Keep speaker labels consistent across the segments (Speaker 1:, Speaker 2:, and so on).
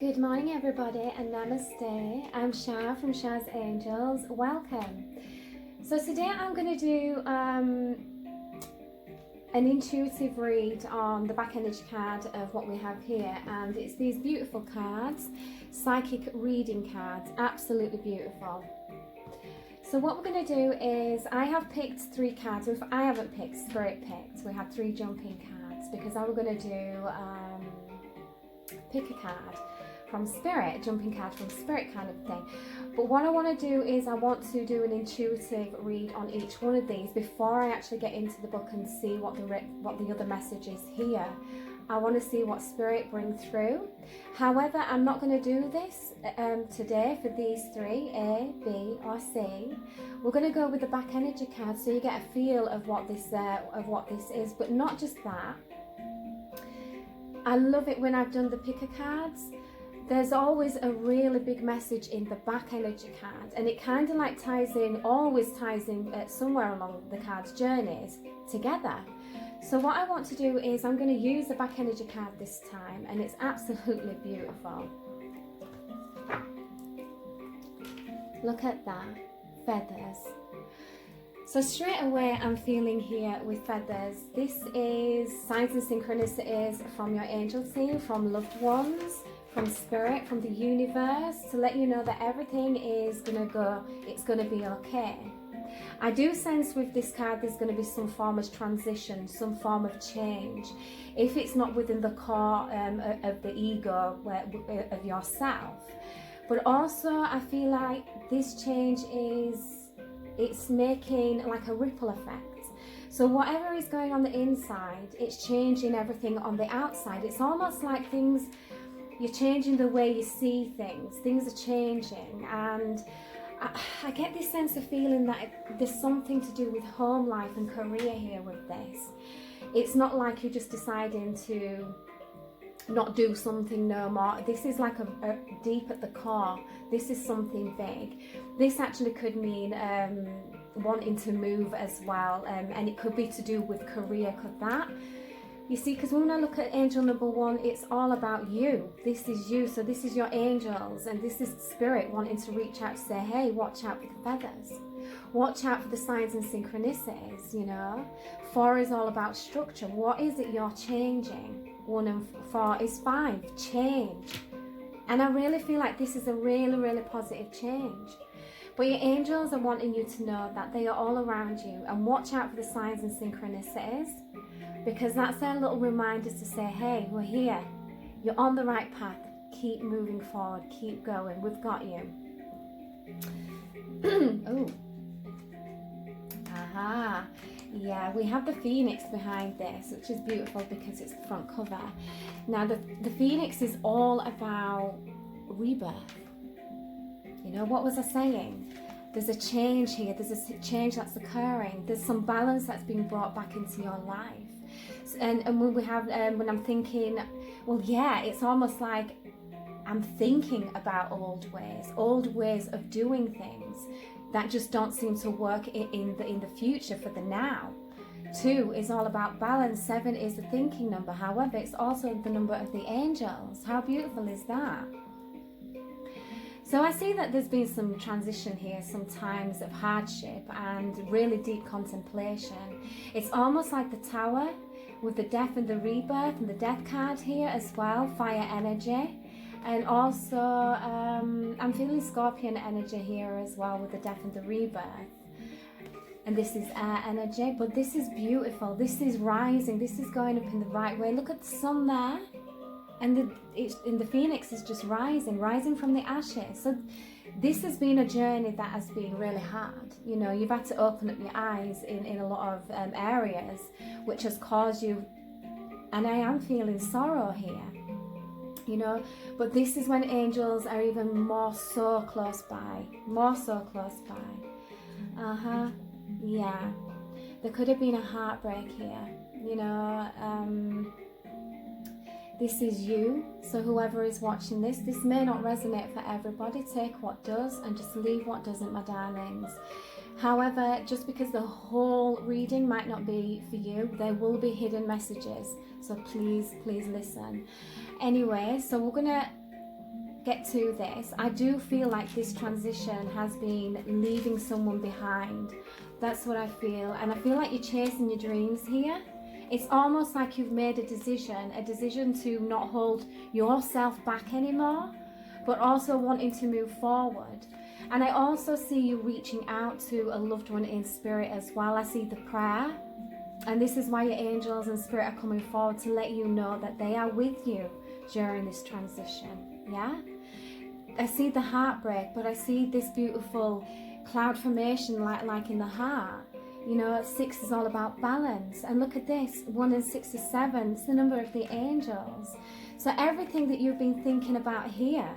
Speaker 1: Good morning, everybody, and namaste. I'm Shah from Shah's Angels. Welcome. So, today I'm going to do an intuitive read on the back energy card of what we have here, and it's these beautiful cards, psychic reading cards, absolutely beautiful. So, what we're going to do is I have picked three cards. If I haven't picked, Spirit picked. We have three jumping cards because I was going to do pick a card from Spirit, a jumping card from Spirit kind of thing. But what I want to do is I want to do an intuitive read on each one of these before I actually get into the book and see what the other message is here. I want to see what Spirit brings through. However, I'm not going to do this today for these three, A, B or C. We're going to go with the back energy card so you get a feel of what this is, but not just that. I love it when I've done the picker cards. There's always a really big message in the back energy card, and it kind of like always ties in somewhere along the card's journeys together. So what I want to do is I'm going to use the back energy card this time, and it's absolutely beautiful. Look at that, feathers. So straight away I'm feeling here with feathers. This is signs and synchronicities from your angel team, from loved ones, from Spirit, from the universe, to let you know that everything is going to go, it's going to be okay. I do sense with this card there's going to be some form of transition, some form of change. If it's not within the core of the ego of yourself. But also I feel like this change it's making like a ripple effect. So whatever is going on the inside, it's changing everything on the outside. It's almost like you're changing the way you see things. Things are changing, and I get this sense of feeling that there's something to do with home life and career here with this. It's not like you're just deciding to not do something no more. This is like a deep at the core. This is something big. This actually could mean wanting to move as well, and it could be to do with career, could that? You see, because when I look at angel number one, it's all about you. This is you. So this is your angels, and this is Spirit wanting to reach out to say, hey, watch out for the feathers. Watch out for the signs and synchronicities, you know. 4 is all about structure. What is it you're changing? 1 and 4 is 5, change. And I really feel like this is a really, really positive change. But your angels are wanting you to know that they are all around you, and watch out for the signs and synchronicities, because that's their little reminders to say, hey, we're here. You're on the right path. Keep moving forward. Keep going. We've got you. Oh. Aha. Yeah, we have the phoenix behind this, which is beautiful because it's the front cover. Now, the phoenix is all about rebirth. You know, what was I saying? There's a change here. There's a change that's occurring. There's some balance that's being brought back into your life. And when we have, when I'm thinking, well, yeah, it's almost like I'm thinking about old ways of doing things that just don't seem to work in the future for the now. 2 is all about balance. 7 is the thinking number. However, it's also the number of the angels. How beautiful is that? So I see that there's been some transition here, some times of hardship and really deep contemplation. It's almost like the Tower with the death and the rebirth, and the death card here as well, fire energy. And also I'm feeling scorpion energy here as well with the death and the rebirth. And this is air energy, but this is beautiful. This is rising. This is going up in the right way. Look at the sun there. And the phoenix is just rising from the ashes. So this has been a journey that has been really hard. You know, you've had to open up your eyes in a lot of areas, which has caused you, and I am feeling sorrow here, you know, but this is when angels are even more so close by. Yeah, there could have been a heartbreak here, you know. This is you, so whoever is watching this may not resonate for everybody. Take what does and just leave what doesn't, my darlings. However, just because the whole reading might not be for you, there will be hidden messages. So please listen. Anyway, so we're gonna get to this, I do feel like this transition has been leaving someone behind. That's what I feel. And I feel like you're chasing your dreams here. It's almost like you've made a decision to not hold yourself back anymore, but also wanting to move forward. And I also see you reaching out to a loved one in spirit as well. I see the prayer. And this is why your angels and spirit are coming forward to let you know that they are with you during this transition. Yeah? I see the heartbreak, but I see this beautiful cloud formation like in the heart. You know, 6 is all about balance. And look at this, 1 and 6 is 7. It's the number of the angels. So everything that you've been thinking about here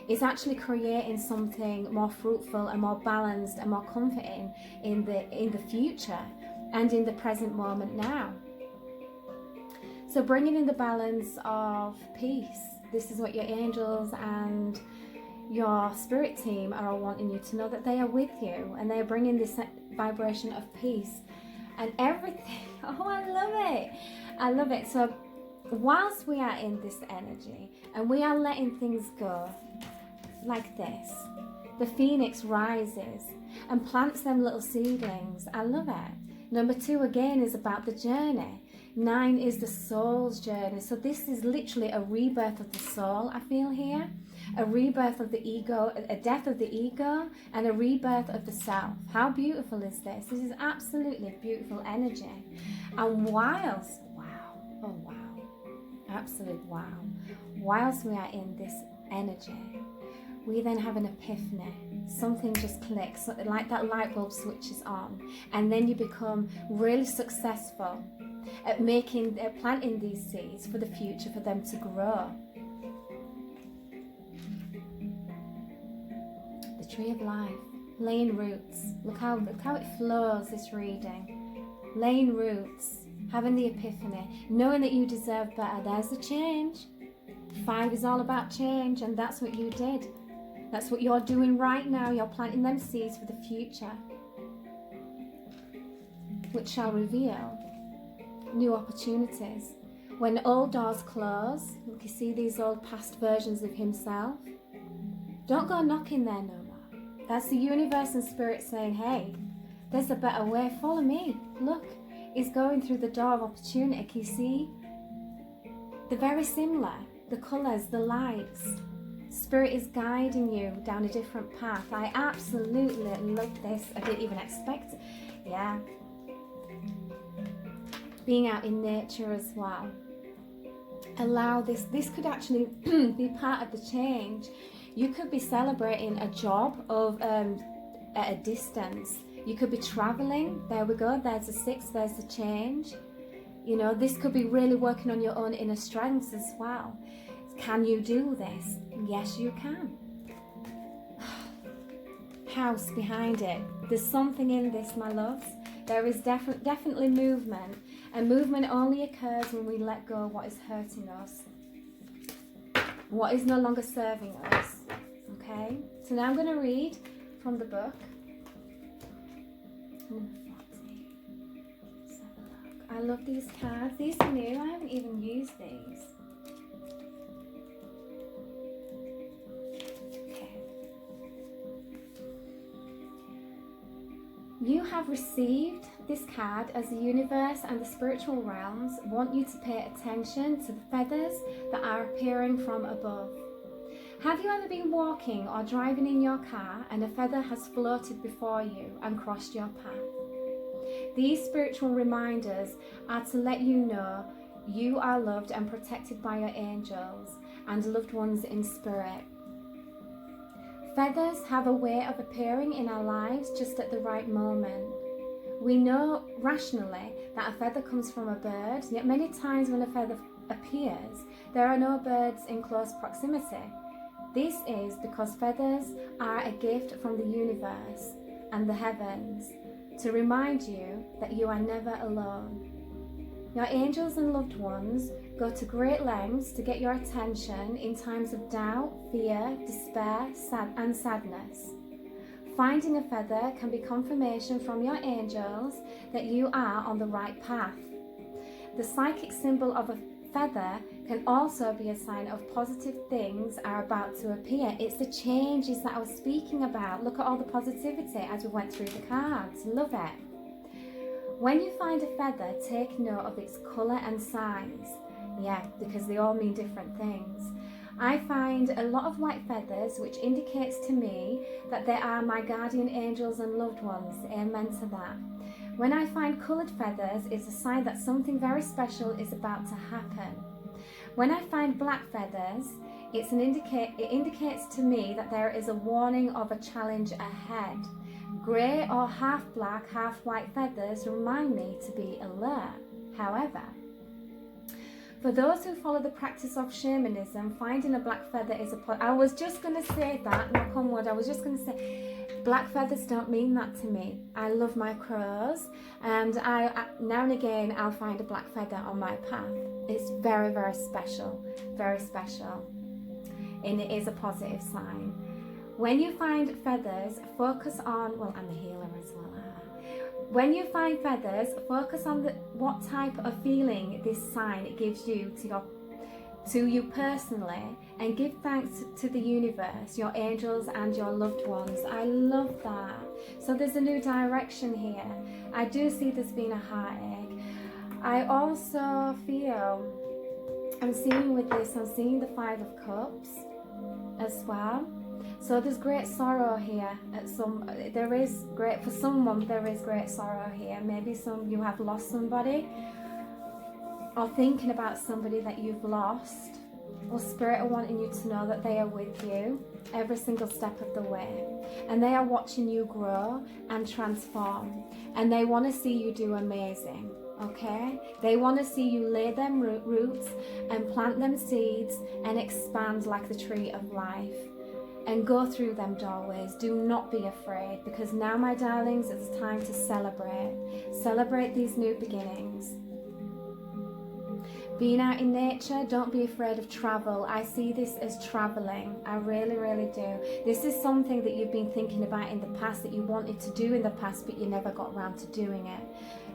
Speaker 1: is actually creating something more fruitful and more balanced and more comforting in the future and in the present moment now. So bringing in the balance of peace. This is what your angels and your spirit team are all wanting you to know, that they are with you and they are bringing this vibration of peace and everything. Oh, I love it. I love it. So whilst we are in this energy and we are letting things go like this, the phoenix rises and plants them little seedlings. I love it. Number 2 again is about the journey. 9 is the soul's journey. So this is literally a rebirth of the soul, I feel here. A rebirth of the ego, a death of the ego, and a rebirth of the self. How beautiful is this? This is absolutely beautiful energy. And whilst, wow, oh wow, absolute wow. Whilst we are in this energy, we then have an epiphany. Something just clicks, like that light bulb switches on, and then you become really successful at planting these seeds for the future, for them to grow. The tree of life, laying roots. Look how it flows, this reading. Laying roots, having the epiphany, knowing that you deserve better. There's the change. 5 is all about change, and that's what you did. That's what you're doing right now. You're planting them seeds for the future, which shall reveal new opportunities. When old doors close, look, you see these old past versions of himself, don't go knocking there no more. That's the universe and spirit saying, hey, there's a better way, follow me. Look, he's going through the door of opportunity. Can you see? They're very similar, the colours, the lights. Spirit is guiding you down a different path. I absolutely love this. I didn't even expect it. Yeah. Being out in nature as well. Allow this could actually be part of the change. You could be celebrating a job of at a distance. You could be traveling. There we go. There's a 6. There's the change. You know, this could be really working on your own inner strengths as well. Can you do this? Yes, you can. House behind it. There's something in this, my loves. There is definitely movement. And movement only occurs when we let go of what is hurting us, what is no longer serving us. Okay? So now I'm going to read from the book. Let's have a look. I love these cards. These are new. I haven't even used these. You have received this card as the universe and the spiritual realms want you to pay attention to the feathers that are appearing from above. Have you ever been walking or driving in your car and a feather has floated before you and crossed your path? These spiritual reminders are to let you know you are loved and protected by your angels and loved ones in spirit. Feathers have a way of appearing in our lives just at the right moment. We know rationally that a feather comes from a bird, yet many times when a feather appears, there are no birds in close proximity. This is because feathers are a gift from the universe and the heavens to remind you that you are never alone. Your angels and loved ones go to great lengths to get your attention in times of doubt, fear, despair, and sadness. Finding a feather can be confirmation from your angels that you are on the right path. The psychic symbol of a feather can also be a sign of positive things are about to appear. It's the changes that I was speaking about. Look at all the positivity as we went through the cards. Love it. When you find a feather, take note of its colour and size. Yeah, because they all mean different things. I find a lot of white feathers, which indicates to me that they are my guardian angels and loved ones. Amen to that. When I find coloured feathers, it's a sign that something very special is about to happen. When I find black feathers, it indicates to me that there is a warning of a challenge ahead. Grey or half black, half white feathers remind me to be alert. However, for those who follow the practice of shamanism, finding a black feather is I was just going to say that, knock on wood, I was just going to say, black feathers don't mean that to me. I love my crows, and now and again I'll find a black feather on my path. It's very, very special, and it is a positive sign. When you find feathers, focus on, well, I'm a healer as well. When you find feathers, focus on what type of feeling this sign gives you to you personally, and give thanks to the universe, your angels and your loved ones. I love that. So there's a new direction here. I do see this being a heartache. I also feel, I'm seeing with this, I'm seeing the Five of Cups as well. So there's great sorrow here. For someone there is great sorrow here. Maybe you have lost somebody, or thinking about somebody that you've lost, or Spirit are wanting you to know that they are with you every single step of the way, and they are watching you grow and transform, and they want to see you do amazing. Okay, they want to see you lay them roots and plant them seeds and expand like the tree of life. And go through them doorways. Do not be afraid, because now, my darlings, it's time to celebrate. Celebrate these new beginnings. Being out in nature, don't be afraid of travel. I see this as traveling. I really, really do. This is something that you've been thinking about in the past, that you wanted to do in the past, but you never got around to doing it.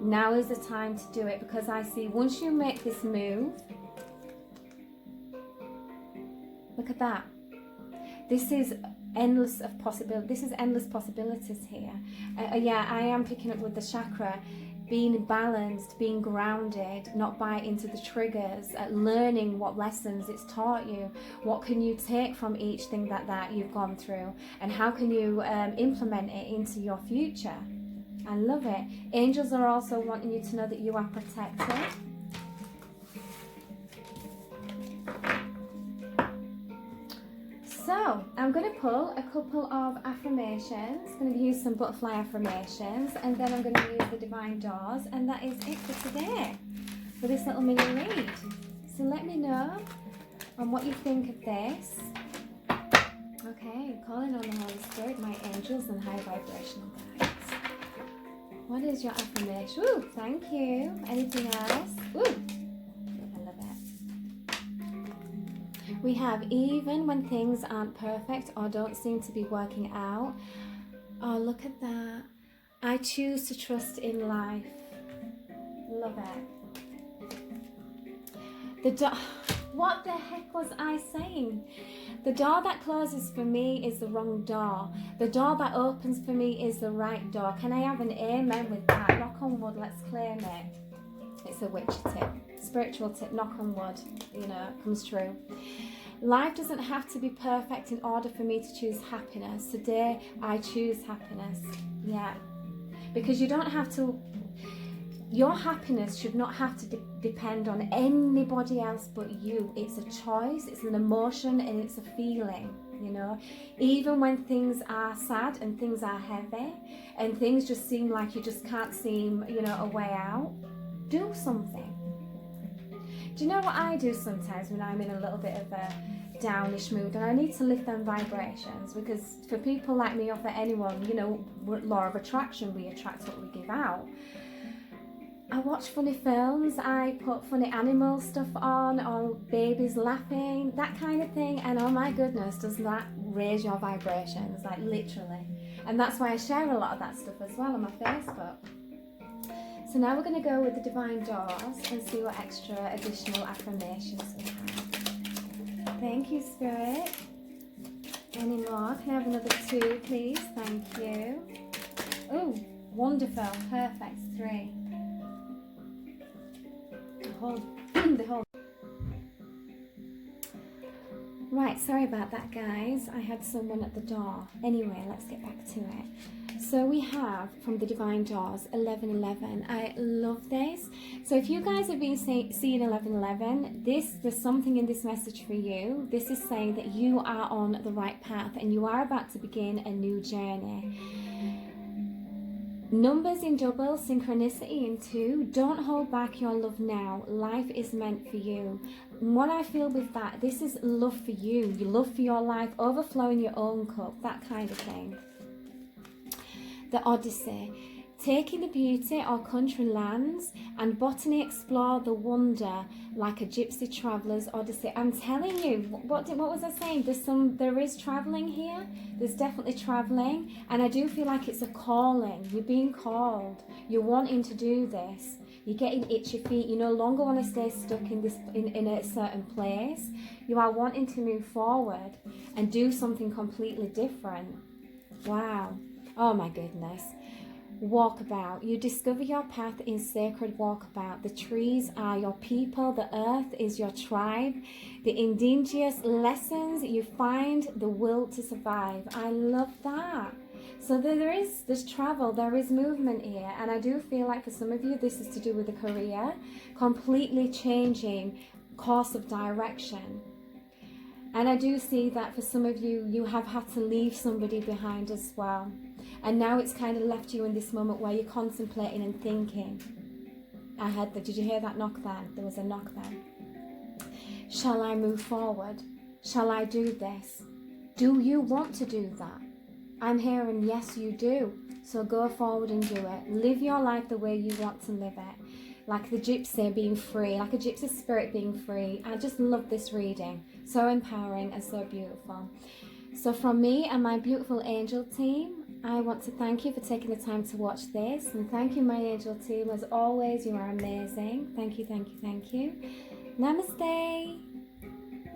Speaker 1: Now is the time to do it, because I see once you make this move, look at that. This is endless of possibilities. This is endless possibilities here. Yeah, I am picking up with the chakra, being balanced, being grounded, not bite into the triggers, learning what lessons it's taught you. What can you take from each thing that you've gone through, and how can you implement it into your future? I love it. Angels are also wanting you to know that you are protected. So, I'm going to pull a couple of affirmations. I'm going to use some butterfly affirmations, and then I'm going to use the divine doors, and that is it for today, for this little mini read. So let me know on what you think of this. Okay, calling on the Holy Spirit, my angels and high vibrational guides. What is your affirmation? Ooh, thank you. Anything else? Ooh. We have, even when things aren't perfect or don't seem to be working out. Oh, look at that. I choose to trust in life. Love it. What the heck was I saying? The door that closes for me is the wrong door. The door that opens for me is the right door. Can I have an amen with that? Knock on wood, let's claim it. It's a witchy tip, spiritual tip, knock on wood, it comes true. Life doesn't have to be perfect in order for me to choose happiness. Today, I choose happiness. Yeah. Because you don't have to, your happiness should not have to depend on anybody else but you. It's a choice, it's an emotion, and it's a feeling. Even when things are sad and things are heavy and things just seem like you just can't seem, a way out, do something. Do you know what I do sometimes when I'm in a little bit of a downish mood and I need to lift them vibrations? Because for people like me, or for anyone, law of attraction, we attract what we give out. I watch funny films, I put funny animal stuff on, or babies laughing, that kind of thing, and oh my goodness, does that raise your vibrations, like literally. And that's why I share a lot of that stuff as well on my Facebook. So now we're going to go with the Divine Doors and see what extra additional affirmations we have. Thank you, Spirit. Any more? Can I have another 2, please? Thank you. Oh, wonderful. Perfect. 3. The whole. Right, sorry about that, guys. I had someone at the door. Anyway, let's get back to it. So we have from the Divine Doors 1111. I love this. So if you guys have been seeing 1111, there's something in this message for you. This is saying that you are on the right path and you are about to begin a new journey. Numbers in double, synchronicity in 2. Don't hold back your love now. Life is meant for you. And what I feel with that, this is love for you. Your love for your life, overflowing your own cup, that kind of thing. The Odyssey. Taking the beauty or country lands and botany explore the wonder like a gypsy traveller's odyssey. I'm telling you, what was I saying? There is traveling here. There's definitely traveling, and I do feel like it's a calling. You're being called. You're wanting to do this. You're getting itchy feet. You no longer want to stay stuck in a certain place. You are wanting to move forward and do something completely different. Wow. Oh my goodness. Walkabout. You discover your path in sacred walkabout. The trees are your people. The earth is your tribe. The indigenous lessons, you find the will to survive. I love that. So there's travel, there is movement here, and I do feel like for some of you this is to do with a career, completely changing course of direction. And I do see that for some of you, you have had to leave somebody behind as well. And now it's kind of left you in this moment where you're contemplating and thinking. I heard that. Did you hear that knock then? There was a knock then. Shall I move forward? Shall I do this? Do you want to do that? I'm hearing yes, you do. So go forward and do it. Live your life the way you want to live it. Like the gypsy being free, like a gypsy spirit being free. I just love this reading. So empowering and so beautiful. So from me and my beautiful angel team, I want to thank you for taking the time to watch this. And thank you, my angel team. As always, you are amazing. Thank you, thank you, thank you. Namaste.